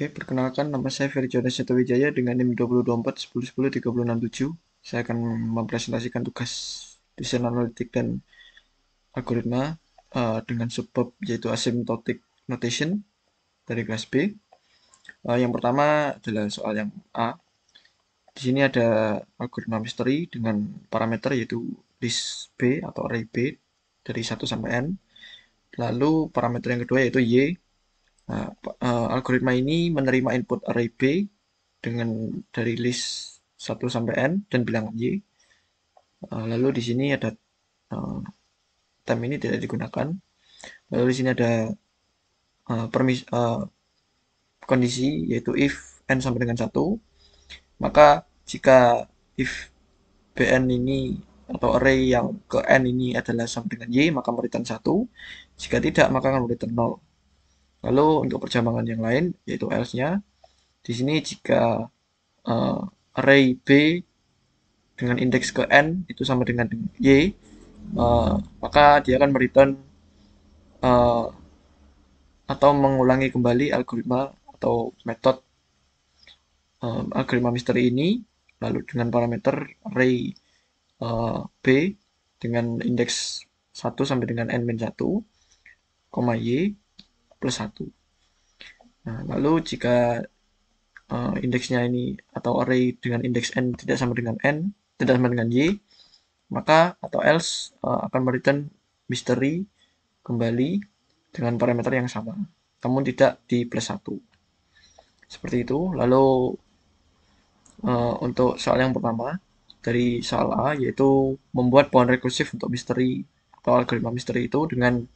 Oke, perkenalkan nama saya Ferry Jonas Wijaya dengan NIM 2024 1010 Saya akan mempresentasikan tugas desain analitik dan algoritma dengan subbab yaitu asymptotic notation dari kelas B. Yang pertama adalah soal yang A. Di sini ada algoritma misteri dengan parameter yaitu list B atau array B dari 1 sampai N. Lalu parameter yang kedua yaitu Y. Nah, algoritma ini menerima input array B dengan dari list 1 sampai N dan bilangan Y. Lalu di sini ada time ini tidak digunakan. Lalu di sini ada kondisi yaitu if N sampai dengan 1, maka jika if Bn ini atau array yang ke N ini adalah sama dengan Y, maka mereturn 1. Jika tidak, maka akan mereturn 0. Lalu untuk perjambangan yang lain, yaitu else-nya, di sini jika array B dengan indeks ke N itu sama dengan Y, maka dia akan mereturn atau mengulangi kembali algoritma atau metode algoritma misteri ini, lalu dengan parameter array B dengan indeks 1 sampai dengan N-1, Y plus 1. Nah, lalu jika indeksnya ini atau array dengan indeks N tidak sama dengan Y, maka atau else akan mereturn misteri kembali dengan parameter yang sama, namun tidak di plus 1. Seperti itu. Lalu untuk soal yang pertama dari soal A, yaitu membuat pohon rekursif untuk misteri atau algoritma misteri itu dengan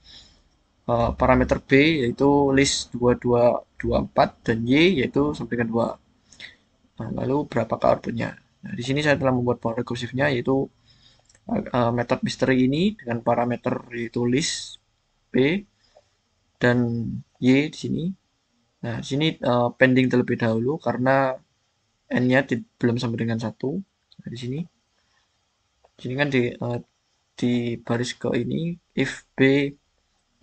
parameter B yaitu list 2224 dan Y yaitu sama dengan 2. Nah, lalu berapakah outputnya? Nah, di sini saya telah membuat pohon rekursifnya yaitu metode misteri ini dengan parameter yaitu list B dan Y di sini. Nah, di sini pending terlebih dahulu karena N-nya belum sampai dengan 1. Nah, di sini. Di sini kan di baris ke ini if B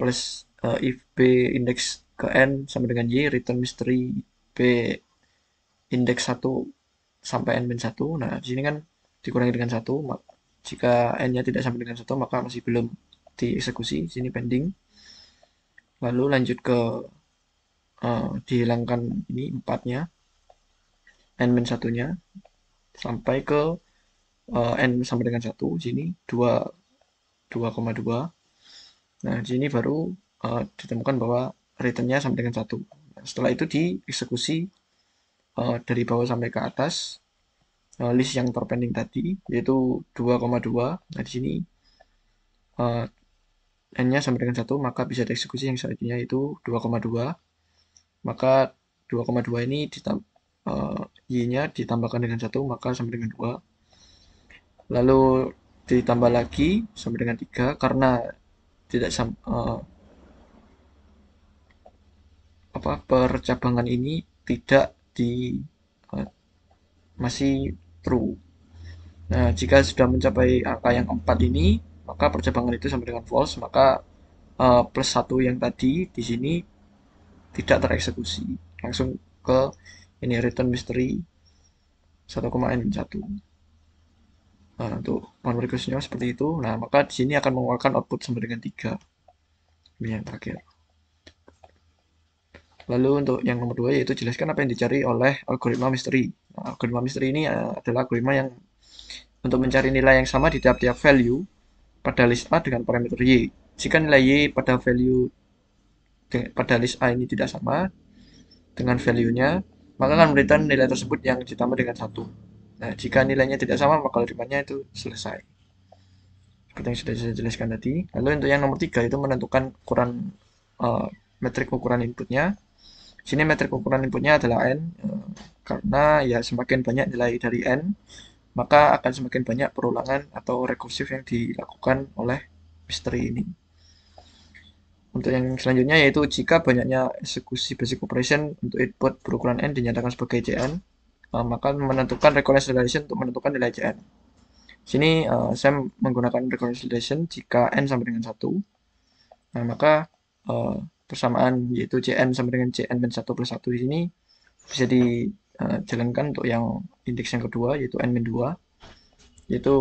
plus if B indeks ke N sama dengan Y, return misteri B indeks 1 sampai N-1. Nah, di sini kan dikurangi dengan 1. Jika N-nya tidak sampai dengan 1, maka masih belum dieksekusi. Di sini pending. Lalu lanjut ke dihilangkan ini 4-nya, N-1-nya, sampai ke N sampai dengan 1. Di sini 2,2. Nah, di sini baru ditemukan bahwa returnnya sampai dengan 1. Nah, setelah itu dieksekusi dari bawah sampai ke atas list yang terpending tadi, yaitu 2,2. Nah, di sini N-nya sampai dengan 1, maka bisa dieksekusi yang selanjutnya yaitu 2,2. Maka 2,2 ini Y-nya ditambahkan dengan 1, maka sampai dengan 2. Lalu ditambah lagi sampai dengan 3 karena tidak percabangan ini tidak masih true. Nah, jika sudah mencapai angka yang 4 ini, maka percabangan itu sama dengan false, maka plus 1 yang tadi di sini tidak tereksekusi. Langsung ke ini return mystery 1,n1. Nah, untuk pohon berikutnya seperti itu. Nah, maka di sini akan mengeluarkan output sama dengan 3. Ini yang terakhir. Lalu untuk yang nomor 2 yaitu jelaskan apa yang dicari oleh algoritma misteri. Nah, algoritma misteri ini adalah algoritma yang untuk mencari nilai yang sama di tiap-tiap value pada list A dengan parameter Y. Jika nilai Y pada list A ini tidak sama dengan value-nya, maka akan memberikan nilai tersebut yang ditambah dengan 1. Nah, jika nilainya tidak sama, maka algoritmanya itu selesai. Seperti yang sudah saya jelaskan tadi. Lalu untuk yang nomor 3 itu menentukan ukuran metrik ukuran inputnya. Sini metrik ukuran inputnya adalah N, karena ya semakin banyak nilai dari N, maka akan semakin banyak perulangan atau rekursif yang dilakukan oleh misteri ini. Untuk yang selanjutnya yaitu jika banyaknya eksekusi basic operation untuk input berukuran N dinyatakan sebagai Cn, maka menentukan reconciliation untuk menentukan nilai Cn. Sini saya menggunakan reconciliation jika N sama dengan 1. Nah, maka persamaan yaitu Cn sama dengan Cn-1 plus 1 di sini bisa dijalankan untuk yang indeks yang kedua, yaitu n-2, yaitu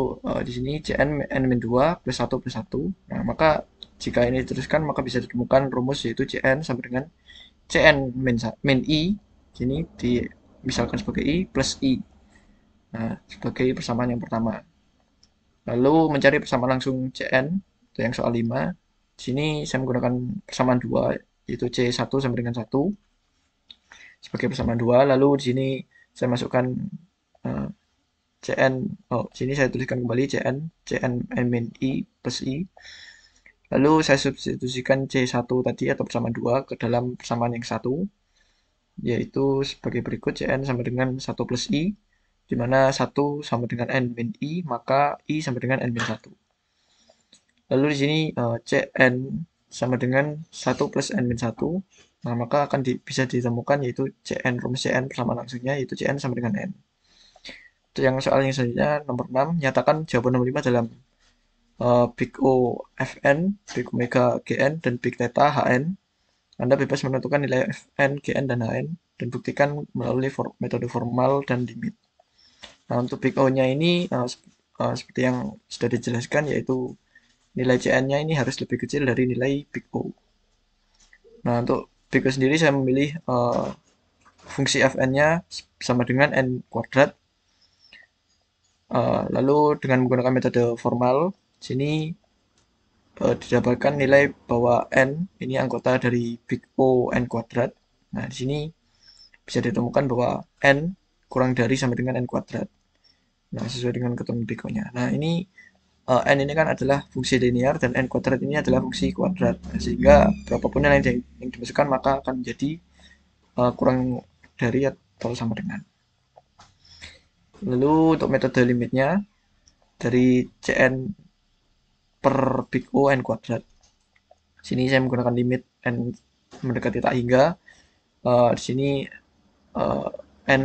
di sini Cn n-2 plus 1 plus 1. Nah, maka jika ini diteruskan, maka bisa ditemukan rumus yaitu Cn sama dengan Cn min I, sini misalkan sebagai I plus I. Nah, sebagai persamaan yang pertama. Lalu mencari persamaan langsung Cn, itu yang soal 5. Di sini saya menggunakan persamaan 2, yaitu C1 sama dengan 1 sebagai persamaan 2. Lalu di sini saya masukkan uh, Cn, sini saya tuliskan kembali Cn min I plus I. Lalu saya substitusikan C1 tadi atau persamaan 2 ke dalam persamaan yang satu, yaitu sebagai berikut. Cn sama dengan 1 plus I, di mana 1 sama dengan n min I, maka I sama dengan n min 1. Lalu di sini Cn sama dengan 1 plus n min 1, nah maka akan bisa ditemukan yaitu rumus Cn persamaan langsungnya yaitu Cn sama dengan n. Itu yang soal yang selanjutnya, nomor 6, nyatakan jawaban nomor 5 dalam Big O Fn, Big Omega Gn, dan Big Theta Hn. Anda bebas menentukan nilai Fn, Gn, dan Hn, dan buktikan melalui metode formal dan limit. Nah, untuk Big O-nya ini seperti yang sudah dijelaskan, yaitu nilai Cn-nya ini harus lebih kecil dari nilai Big O. Nah, untuk Big O sendiri saya memilih fungsi Fn-nya sama dengan n kuadrat. Lalu dengan menggunakan metode formal, sini didapatkan nilai bahwa n ini anggota dari Big O n kuadrat. Nah, di sini bisa ditemukan bahwa n kurang dari sama dengan n kuadrat. Nah, sesuai dengan ketentuan Big O-nya. Nah, ini n ini kan adalah fungsi linear dan n kuadrat ini adalah fungsi kuadrat. Nah, sehingga berapapun nilai yang dimasukkan maka akan menjadi kurang dari atau sama dengan. Lalu untuk metode limitnya dari Cn per Big O n kuadrat. Sini saya menggunakan limit n mendekati tak hingga. Di sini n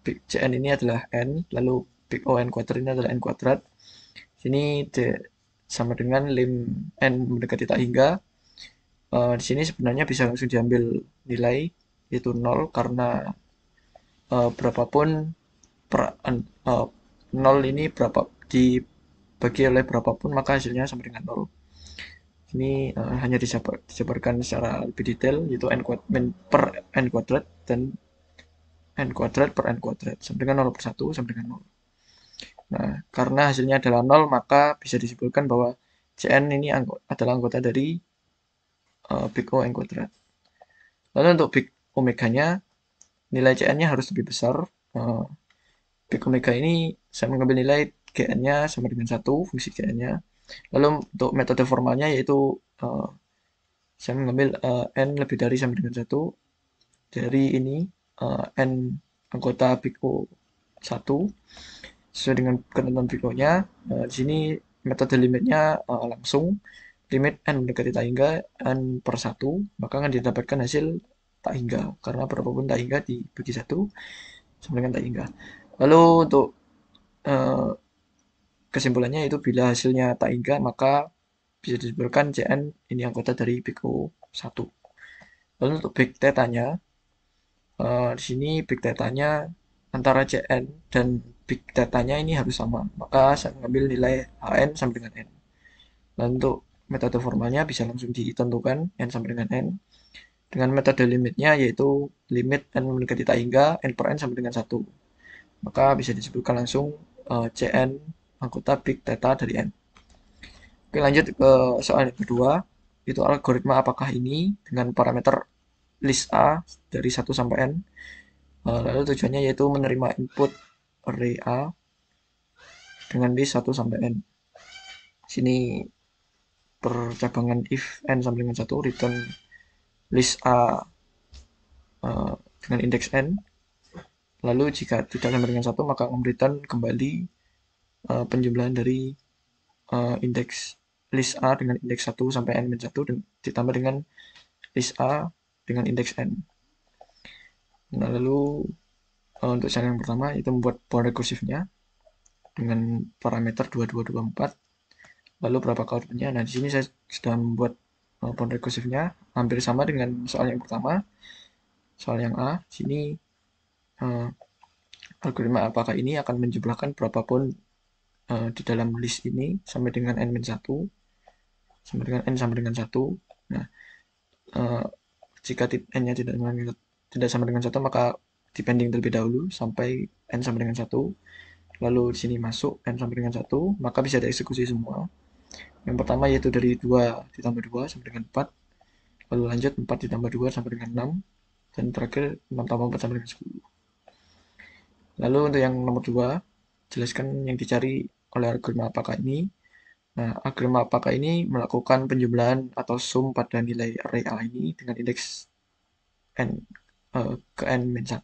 Cn ini adalah n, lalu Big O n kuadrat ini adalah n kuadrat. Sini sama dengan lim n mendekati tak hingga. Di sini sebenarnya bisa langsung diambil nilai yaitu 0 karena berapapun 0 ini dibagi oleh berapapun maka hasilnya sama dengan 0. Ini hanya dijabarkan secara lebih detail yaitu n per n kuadrat dan n kuadrat per n kuadrat sama dengan 0 per 1 sama dengan 0. Nah, karena hasilnya adalah 0 maka bisa disimpulkan bahwa Cn ini adalah anggota dari Big O n kuadrat. Lalu untuk Big Omega-nya, nilai Cn-nya harus lebih besar. Big Omega ini saya mengambil nilai Gn-nya sama dengan 1, fungsi Gn-nya. Lalu untuk metode formalnya yaitu saya mengambil n lebih dari sama dengan 1 dari ini n anggota Big O 1 sesuai dengan ketentuan Big O-nya. Di sini metode limitnya langsung limit n mendekati tak hingga n per 1, maka akan didapatkan hasil tak hingga karena berapapun tak hingga dibagi 1 sama dengan tak hingga. Lalu untuk kesimpulannya itu bila hasilnya tak hingga maka bisa disebutkan Cn ini anggota dari Big O 1. Lalu untuk Big Theta-nya, di sini Big Theta-nya antara Cn dan Big Theta-nya ini harus sama, maka saya mengambil nilai Hn sama dengan n. Lalu untuk metode formalnya bisa langsung ditentukan n sama dengan n dengan metode limitnya yaitu limit n mendekati tak hingga n per n sama dengan 1, maka bisa disebutkan langsung Cn anggota Big Theta dari n. Oke, lanjut ke soal yang kedua, itu algoritma apakah ini dengan parameter list A dari 1 sampai n. Lalu tujuannya yaitu menerima input array A dengan list 1 sampai n. Sini percabangan if n sama dengan 1 return list A dengan indeks n. Lalu jika tidak sama dengan 1 maka akan return kembali penjumlahan dari indeks list A dengan indeks 1 sampai n-1 dan ditambah dengan list A dengan indeks n. Nah, lalu untuk cara yang pertama itu membuat bound rekursifnya dengan parameter 2224. Lalu berapa koordinatnya? Nah, di sini saya sudah membuat bound rekursifnya hampir sama dengan soal yang pertama. Soal yang A, sini uh, algoritma apakah ini akan menjumlahkan berapapun di dalam list ini sampai dengan n-1 sampai dengan n sama dengan 1. Nah, uh, jika n-nya tidak sama dengan 1, maka depending terlebih dahulu sampai n sama dengan 1. Lalu di sini masuk n sama dengan 1, maka bisa dieksekusi semua. Yang pertama yaitu dari 2 ditambah 2 sama dengan 4. Lalu lanjut 4 ditambah 2 sama dengan 6. Dan terakhir 6 tambah 4 sama dengan 10. Lalu untuk yang nomor 2, jelaskan yang dicari oleh algoritma apakah ini. Nah, algoritma apakah ini melakukan penjumlahan atau sum pada nilai array A ini dengan indeks n ke n-1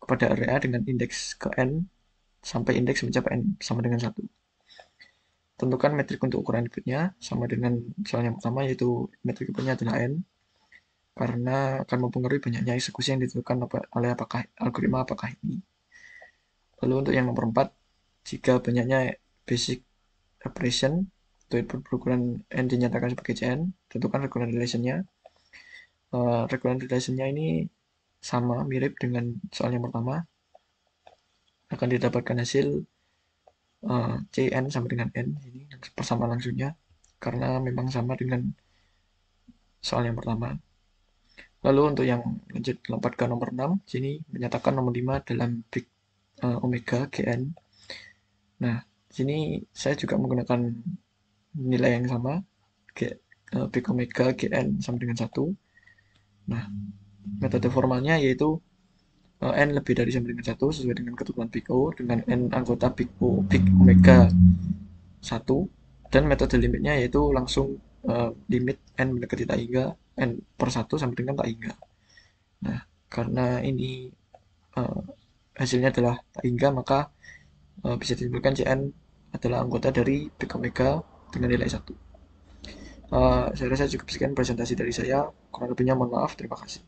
kepada array A dengan indeks ke n sampai indeks mencapai n sama dengan 1. Tentukan metrik untuk ukuran inputnya sama dengan soal yang pertama, yaitu metrik inputnya adalah n, karena akan mempengaruhi banyaknya eksekusi yang ditentukan oleh algoritma apakah ini. Lalu untuk yang nomor 4, jika banyaknya basic operation untuk input berukuran n dinyatakan sebagai Cn, tentukan recurrent relation-nya. Recurrent relation-nya ini sama, mirip dengan soal yang pertama. Akan didapatkan hasil Cn sama dengan n, ini persamaan langsungnya, karena memang sama dengan soal yang pertama. Lalu untuk yang lanjut lompat ke nomor 6, sini menyatakan nomor 5 dalam big omega Gn. Nah, sini saya juga menggunakan nilai yang sama, big omega Gn sama dengan 1. Nah, metode formalnya yaitu n lebih dari sama dengan 1 sesuai dengan keturunan big O dengan n anggota big omega 1. Dan metode limitnya yaitu langsung limit n mendekati tak hingga n per 1 sampai dengan tak hingga. Nah, karena ini hasilnya adalah tak hingga, maka bisa disimpulkan Cn adalah anggota dari big omega dengan nilai 1. Saya rasa cukup sekian presentasi dari saya. Kurang lebihnya mohon maaf. Terima kasih.